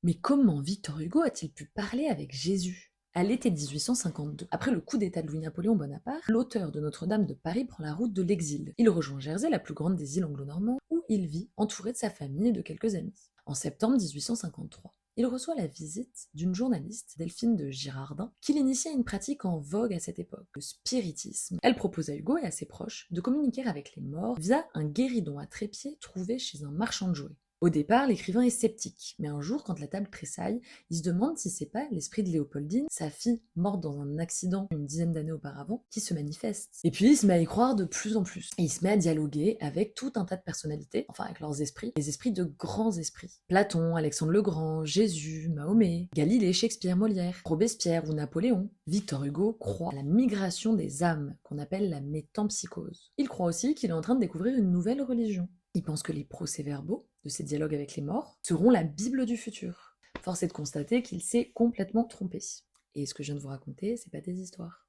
Mais comment Victor Hugo a-t-il pu parler avec Jésus? À l'été 1852, après le coup d'État de Louis-Napoléon Bonaparte, l'auteur de Notre-Dame de Paris prend la route de l'exil. Il rejoint Jersey, la plus grande des îles anglo-normandes, où il vit entouré de sa famille et de quelques amis. En septembre 1853, il reçoit la visite d'une journaliste, Delphine de Girardin, qui l'initie à une pratique en vogue à cette époque, le spiritisme. Elle propose à Hugo et à ses proches de communiquer avec les morts via un guéridon à trépied trouvé chez un marchand de jouets. Au départ, l'écrivain est sceptique, mais un jour, quand la table tressaille, il se demande si c'est pas l'esprit de Léopoldine, sa fille morte dans un accident une dizaine d'années auparavant, qui se manifeste. Et puis il se met à y croire de plus en plus. Et il se met à dialoguer avec tout un tas de personnalités, enfin avec leurs esprits, les esprits de grands esprits. Platon, Alexandre le Grand, Jésus, Mahomet, Galilée, Shakespeare, Molière, Robespierre ou Napoléon. Victor Hugo croit à la migration des âmes, qu'on appelle la métempsychose. Il croit aussi qu'il est en train de découvrir une nouvelle religion. Il pense que les procès-verbaux de ces dialogues avec les morts seront la Bible du futur. Force est de constater qu'il s'est complètement trompé. Et ce que je viens de vous raconter, c'est pas des histoires.